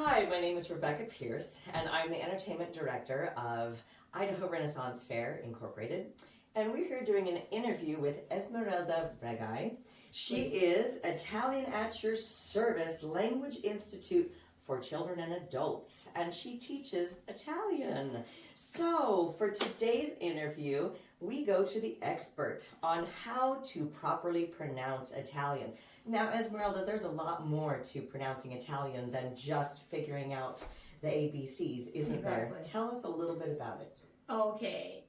Hi, my name is Rebecca Pierce, and I'm the entertainment director of Idaho Renaissance Fair Incorporated. And we're here doing an interview with Esmeralda Bregaj. She is Italian at Your Service Language Institute for Children and Adults, and she teaches Italian. So for today's interview, we go to the expert on how to properly pronounce Italian. Now, Esmeralda, there's a lot more to pronouncing Italian than just figuring out the ABCs, isn't there? Tell us a little bit about it. Okay.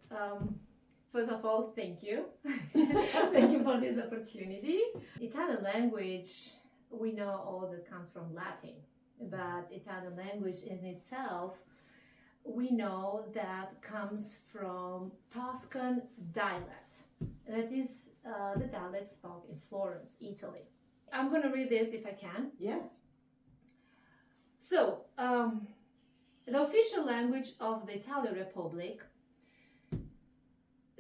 First of all, thank you. Thank you for this opportunity. Italian language, we know all that comes from Latin, but Italian language in itself, we know that comes from Tuscan dialect. That is the dialect spoken in Florence, Italy. I'm going to read this if I can. Yes. So, the official language of the Italian Republic,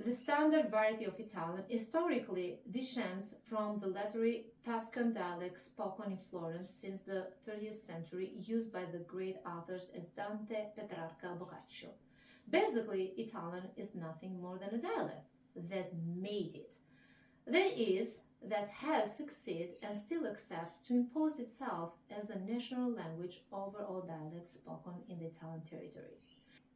the standard variety of Italian, historically descends from the literary Tuscan dialect spoken in Florence since the 30th century, used by the great authors as Dante, Petrarca, Boccaccio. Basically, Italian is nothing more than a dialect that made it. That is, that has succeeded and still accepts to impose itself as the national language over all dialects spoken in the Italian territory.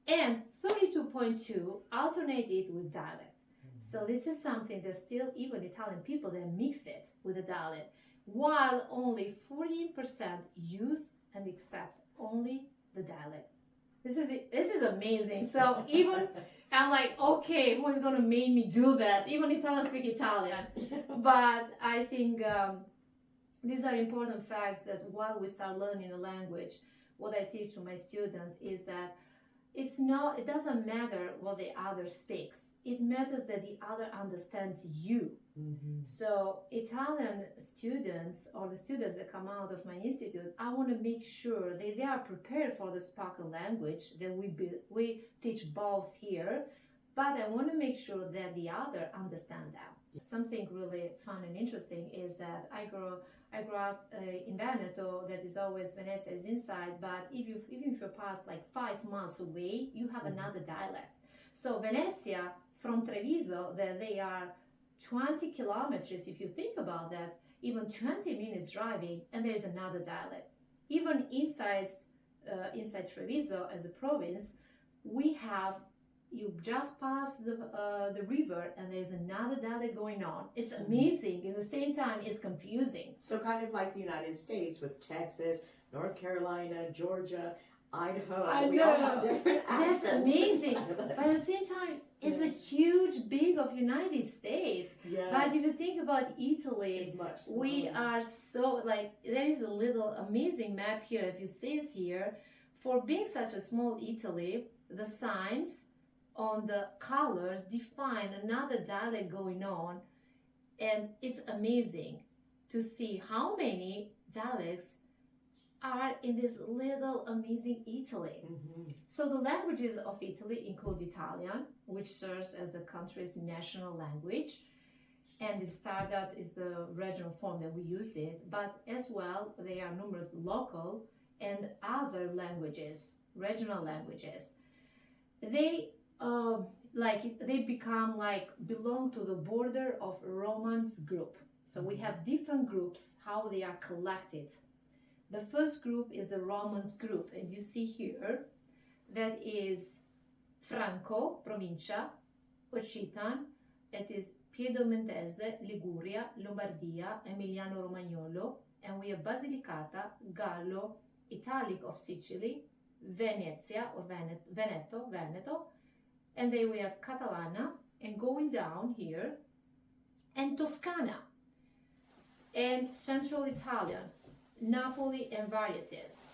And 32.2 alternated with dialect. So this is something that still even Italian people that mix it with a dialect, while only 14% use and accept only the dialect. This is amazing. So even I'm like, okay, who's gonna make me do that? Even Italians speak Italian. But I think these are important facts that while we start learning a language, what I teach to my students is that it doesn't matter what the other speaks. It matters that the other understands you. Mm-hmm. So Italian students or the students that come out of my institute, I want to make sure that they are prepared for the spoken language that we teach both here, but I want to make sure that the other understand that. Something really fun and interesting is that I grew up in Veneto, that is always Venezia is inside, but even if you pass like 5 months away, you have another dialect. So Venezia from Treviso, that they are 20 kilometers, if you think about that, even 20 minutes driving, and there is another dialect. Even inside Treviso as a province, you just pass the river and there's another dialect going on. It's amazing. At the same time, it's confusing. So kind of like the United States with Texas, North Carolina, Georgia, Idaho. We all have different accents. That's amazing. But at the same time, it's a huge, big of United States. Yes. But if you think about Italy, we are so there is a little amazing map here. If you see it here, for being such a small Italy, the signs on the colors define another dialect going on, and it's amazing to see how many dialects are in this little amazing Italy. Mm-hmm. So the languages of Italy include Italian, which serves as the country's national language, and the standard is the regional form that we use it, but as well there are numerous local and other languages, regional languages. They belong to the border of Romance group. So we have different groups, how they are collected. The first group is the Romance group, and you see here that is Franco, Provincia, Occitan, it is Piemontese, Liguria, Lombardia, Emiliano Romagnolo, and we have Basilicata, Gallo, Italic of Sicily, Venezia or Veneto, and then we have Catalana, and going down here, and Toscana, and Central Italian, Napoli and varieties,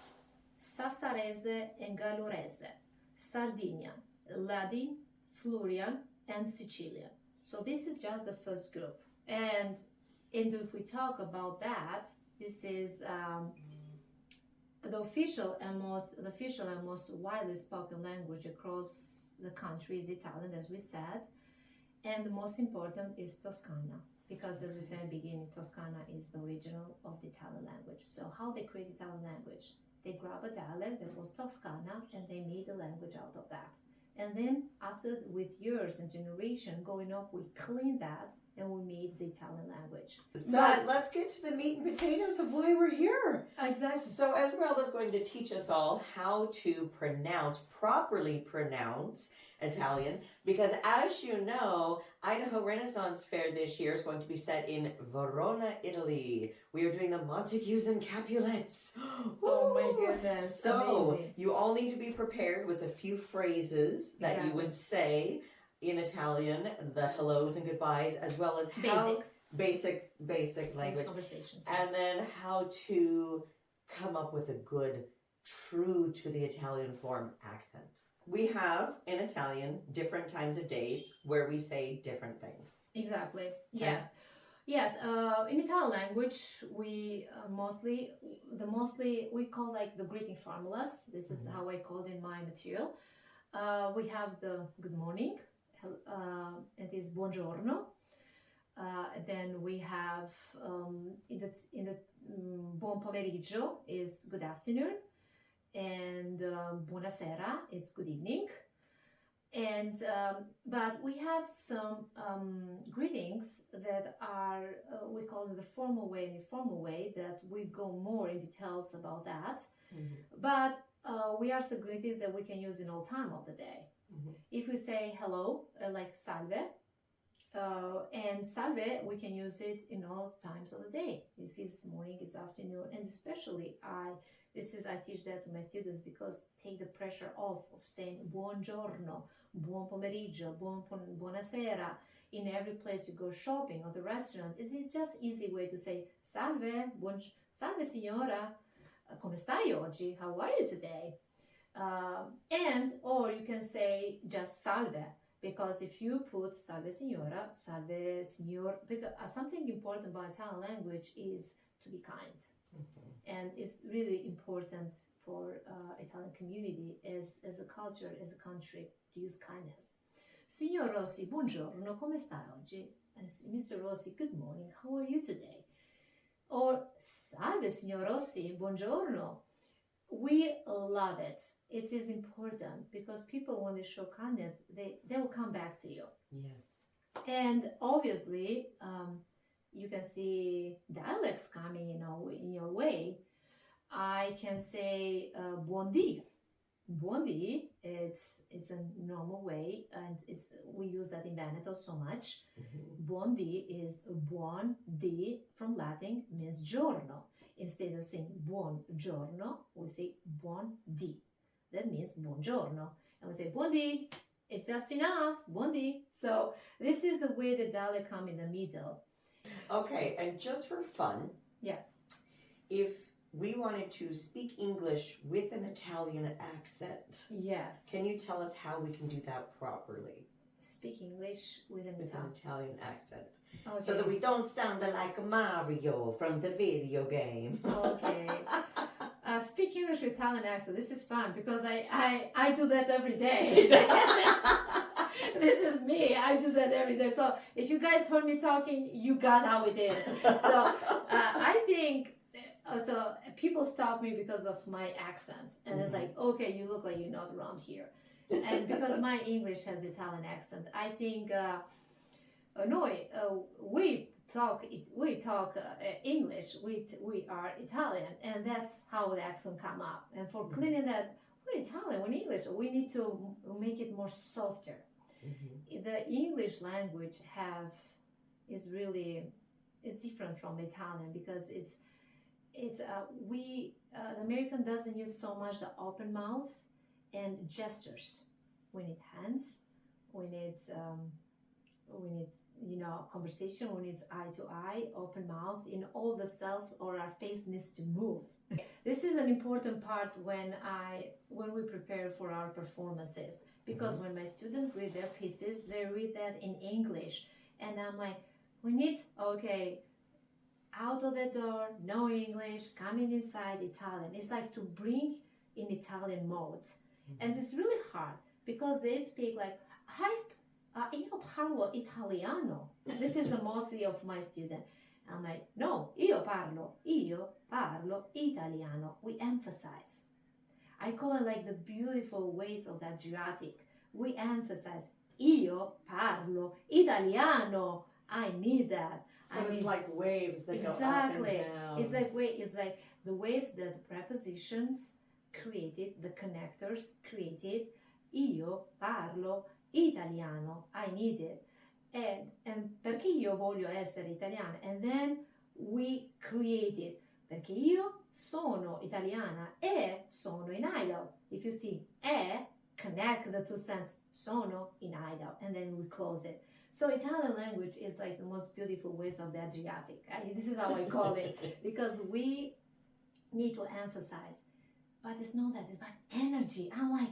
Sassarese and Gallurese, Sardinian, Ladin, Florian, and Sicilian. So this is just the first group. And if we talk about that, this is the official and most widely spoken language across the country is Italian, as we said, and the most important is Toscana, because as we said in the beginning, Toscana is the original of the Italian language. So how they create Italian language? they grab a dialect that was Toscana and they made a language out of that. And then after, with years and generation going up, we cleaned that and we made the Italian language. So let's get to the meat and potatoes of why we're here. Exactly. So Esmeralda is going to teach us all how to properly pronounce Italian, because as you know, Idaho Renaissance Fair this year is going to be set in Verona, Italy. We are doing the Montagues and Capulets. Oh my goodness. So amazing. you all need to be prepared with a few phrases that you would say in Italian, the hellos and goodbyes, as well as how basic language, conversations, and then how to come up with a good, true to the Italian form accent. We have in Italian different times of days where we say different things. Exactly. Okay. Yes. In Italian language, we mostly we call like the greeting formulas. This is how I called in my material. We have the good morning. It is buongiorno. Then we have in the buon pomeriggio is good afternoon, and buonasera it's good evening. And but we have some greetings that are we call it the formal way and informal way, that we go more in details about that. But we are some greetings that we can use in all time of the day. If we say hello, like salve, and salve, we can use it in all times of the day. If it's morning, it's afternoon, and especially I teach that to my students, because take the pressure off of saying buongiorno, buon pomeriggio, buonasera. In every place you go shopping or the restaurant, is it just easy way to say salve, salve signora, come stai oggi? How are you today? And or you can say just salve, because if you put salve signora, salve signor, because something important about Italian language is to be kind. And it's really important for Italian community as a culture, as a country, to use kindness. Signor Rossi, buongiorno, come stai oggi? Mr. Rossi, good morning, how are you today? Or salve, signor Rossi, buongiorno. We love it. It is important because people, when they show kindness, they will come back to you. Yes. And obviously, you can see dialects coming in your way. I can say buondì. Buondì, it's a normal way, and we use that in Veneto so much. Buondì is buon di from Latin, means giorno. Instead of saying buongiorno, we say buondì. That means buongiorno. And we say buondì, it's just enough, buondì. So this is the way the dialect come in the middle. Okay, and just for fun, if we wanted to speak English with an Italian accent, yes, can you tell us how we can do that properly? Speak English with an Italian accent. Okay. So that we don't sound like Mario from the video game. Okay. Speak English with Italian accent. This is fun because I do that every day. This is me. I do that every day. So if you guys heard me talking, you got how it is. So I think, so people stop me because of my accent. And it's like, okay, you look like you're not around here. And because my English has Italian accent, I think, we talk English. We are Italian, and that's how the accent come up. And for cleaning that, we're Italian, we're English. We need to make it more softer. The English language is different from Italian, because the American doesn't use so much the open mouth and gestures. We need hands. We need conversation. We need eye to eye, open mouth, in all the cells, or our face needs to move. This is an important part when we prepare for our performances, because when my students read their pieces, they read that in English, and I'm like, we need out of the door, no English, coming inside Italian. It's like to bring in Italian mode, and it's really hard because they speak like, io parlo italiano. This is the mostly of my student. I'm like, no, io parlo italiano. We emphasize. I call it like the beautiful ways of the Adriatic. We emphasize. Io parlo italiano. I need that. So it's like waves that go up and Exactly. down. It's like the waves that the prepositions created, the connectors created. Io parlo italiano. I need it. And perché io voglio essere italiana? And then we create it. Perché io sono italiana e sono in Idaho. If you see connect the two sentences. Sono in Idaho. And then we close it. So Italian language is like the most beautiful ways of the Adriatic. This is how I call it. Because we need to emphasize. But it's not that. It's about energy. I'm like,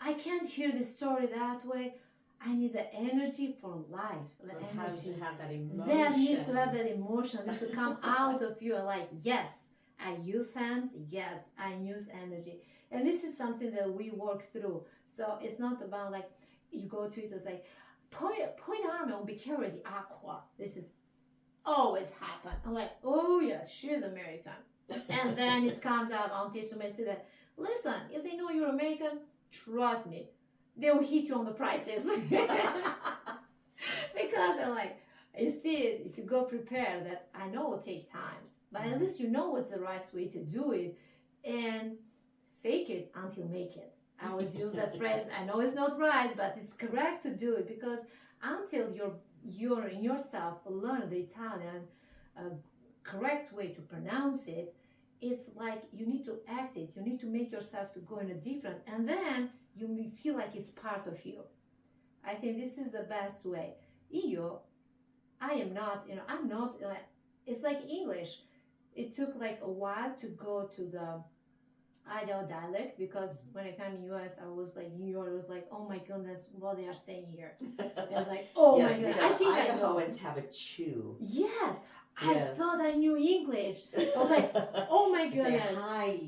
I can't hear the story that way. I need the energy for life. So The it has to energy. have that emotion. That needs to have that emotion. Needs to come out of you. Like, yes, I use hands. Yes, I use energy. And this is something that we work through. So it's not about like, you go to it as like, puoi darmi un bicchiere di acqua. This is always happen. I'm like, oh yes, she's American. And then it comes out on teach to say that, listen, if they know you're American, trust me, they will hit you on the prices. Because I'm like, you see, if you go prepared, that I know it will take times, but at least you know what's the right way to do it, and fake it until make it. I always use that phrase. I know it's not right, but it's correct to do it, because until you're in yourself learn the Italian correct way to pronounce it, it's like you need to act it. You need to make yourself to go in a different, and then you may feel like it's part of you. I think this is the best way. I am not, I'm not, it's like English. It took like a while to go to the Idaho dialect, because when I came in US, I was like, New York was like, oh my goodness, what they are saying here. I was like, oh Yes, my goodness, because I think I know. Idahoans have a chew. Yes, I Yes. thought I knew English. I was like, oh my Say goodness. hi.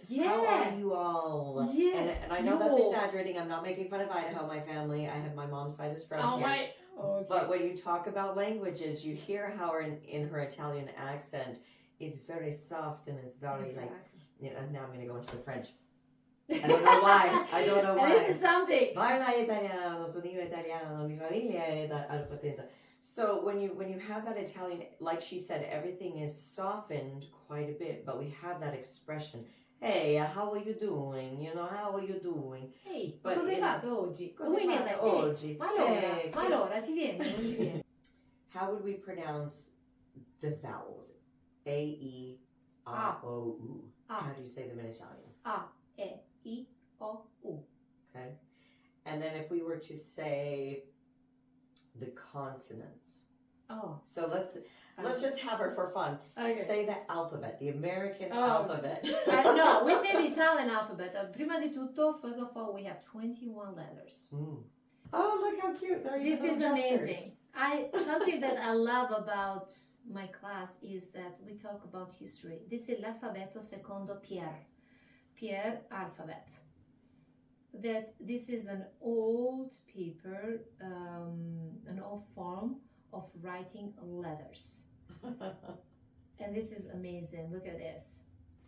Yeah. How are you all? Yeah. And I know that's Yo. exaggerating. I'm not making fun of Idaho, my family. I have my mom's side is from Oh here. my. Okay. But when you talk about languages, you hear how in her Italian accent, it's very soft and it's very Exactly. now I'm going to go into the French. I don't know why. I don't know why. And this is something. Parla italiano, sono italiano, mi famiglia è da Potenza. So when you have that Italian, like she said, everything is softened quite a bit, but we have that expression. Hey, how are you doing? How are you doing? Ehi, But cosa hai in- fatto oggi? Cosa Voi hai ne fatto like, oggi? ma allora, Eh, ma allora, ci viene, non ci viene. How would we pronounce the vowels? A, E, A, O, U. A. How do you say them in Italian? A, E, I, O, U. Okay. And then if we were to say the consonants. Oh, So let's just have her for fun. okay. Say the alphabet, the American Oh. alphabet. No, we say the Italian alphabet. Prima di tutto, first of all, we have 21 letters. Mm. Oh, look how cute! There you This go. is amazing. Something that I love about my class is that we talk about history. This is l'alfabeto secondo Pierre. Pierre alphabet. That this is an old paper, an old form of writing letters. And this is amazing. Look at this.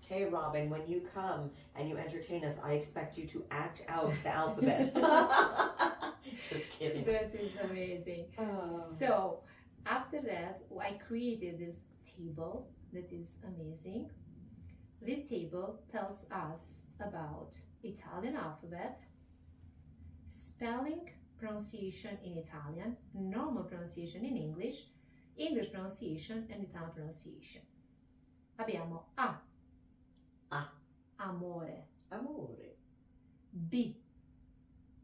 Okay, Robin, when you come and you entertain us, I expect you to act out the alphabet. Just kidding. That is amazing. Oh. So after that, I created this table that is amazing. This table tells us about Italian alphabet, spelling, pronunciation in Italian, normal pronunciation in English, English pronunciation and Italian pronunciation. Abbiamo A. A. Amore. Amore. B.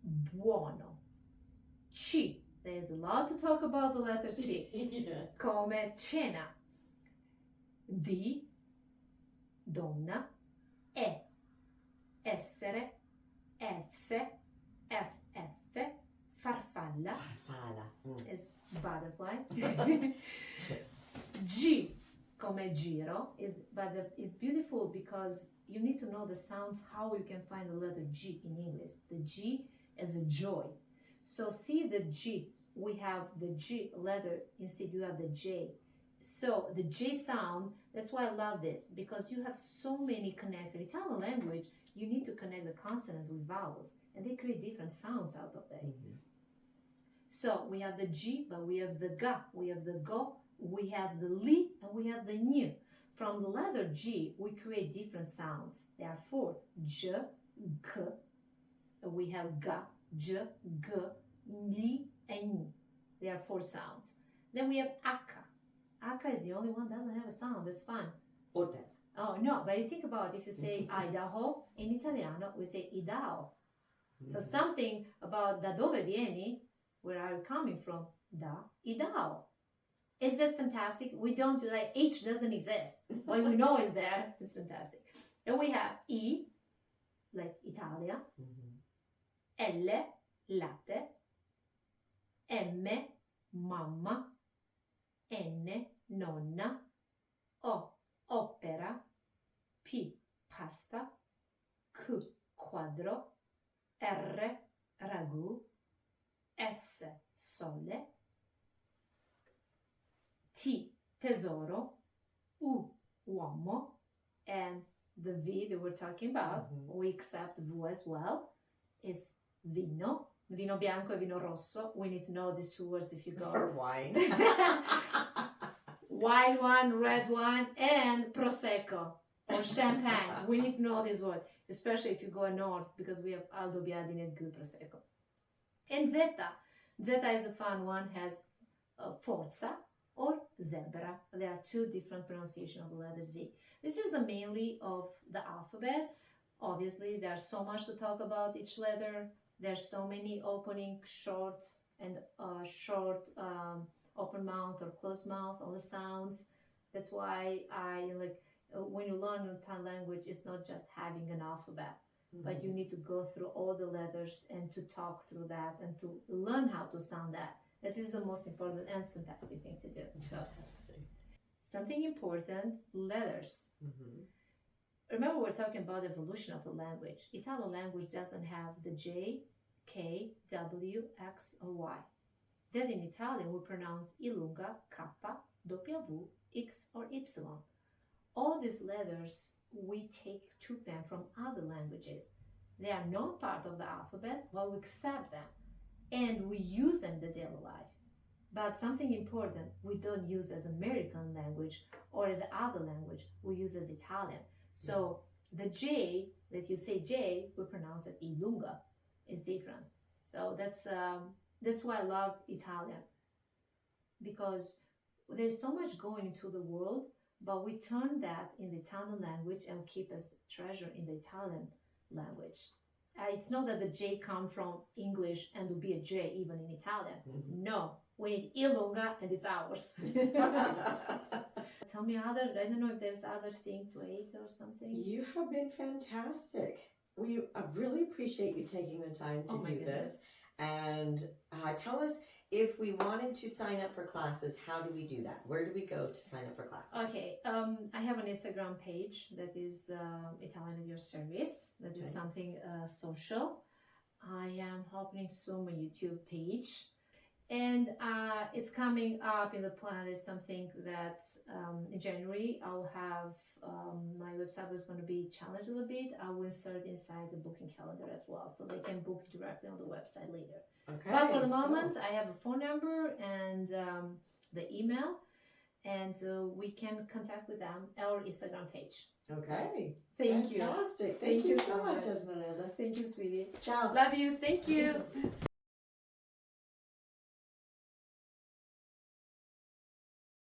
Buono. C. There's a lot to talk about the letter C. Yes. Come cena. D. Donna. E. Essere. F. FF. Farfalla Farfalla. Mm. is butterfly. G. Come giro is beautiful because you need to know the sounds, how you can find the letter G in English. The G is a joy. So see the G, we have the G letter, instead you have the J. So the J sound, that's why I love this, because you have so many connected. Italian language, you need to connect the consonants with vowels, and they create different sounds out of that. So we have the G, but we have the ga, we have the go, we have the li, and we have the new. From the letter G, we create different sounds. There are 4: J, G, we have ga, J, G, li, and N. There are 4 sounds. Then we have H. H is the only one that doesn't have a sound. That's fun. Hotel. Oh, no, but you think about if you say Idaho, in Italiano, we say Idaho. So something about da dove vieni, where are you coming from? Da Idaho. Is that fantastic? We don't do that. H doesn't exist. But we know it's there. It's fantastic. And we have I, like Italia, L, latte, M, mamma, N, nonna, O, opera, P, pasta, Q, quadro, R, ragù, S, sole, T, tesoro, U, uomo, and the V that we're talking about, we accept V as well, is vino. Vino bianco e vino rosso. We need to know these 2 words if you go. For wine. White one, red one, and prosecco or champagne. We need to know this word, especially if you go north, because we have Aldo Biadini and good prosecco. And zeta. Zeta is a fun one, has forza or zebra. There are 2 different pronunciations of the letter Z. This is the mainly of the alphabet. Obviously, there's so much to talk about each letter. There's so many opening, short, and open mouth or closed mouth, all the sounds. That's why I like when you learn a tongue language, it's not just having an alphabet, but you need to go through all the letters and to talk through that and to learn how to sound that. That is the most important and fantastic thing to do. So, something important, letters. Remember, we're talking about the evolution of the language. Italian language doesn't have the J, K, W, X, or Y. That in Italian we pronounce I lunga, K, W, X, or Y. All these letters, we took them from other languages. They are not part of the alphabet, but we accept them. And we use them in the daily life. But something important, we don't use as American language or as other language, we use as Italian. So the J, that you say J, we pronounce it I lunga. It's different. So that's why I love Italian. Because there's so much going into the world, but we turn that in the Italian language and keep as treasure in the Italian language. It's not that the J come from English and will be a J even in Italian. No, we need I lunga and it's ours. Tell me I don't know if there's other thing to add or something. You have been fantastic. I really appreciate you taking the time to do this. And tell us, if we wanted to sign up for classes, how do we do that? Where do we go to sign up for classes? Okay, I have an Instagram page that is Italian at your service. That is something social. I am opening soon my YouTube page. And it's coming up in the plan is something that in January I'll have my website is going to be challenged a little bit. I will insert inside the booking calendar as well, so they can book directly on the website later. Okay. But for the moment, I have a phone number and the email, and we can contact with them or Instagram page. Okay. Thank you. Fantastic. Thank you so much, Esmeralda. Thank you, sweetie. Ciao. Love you. Thank you.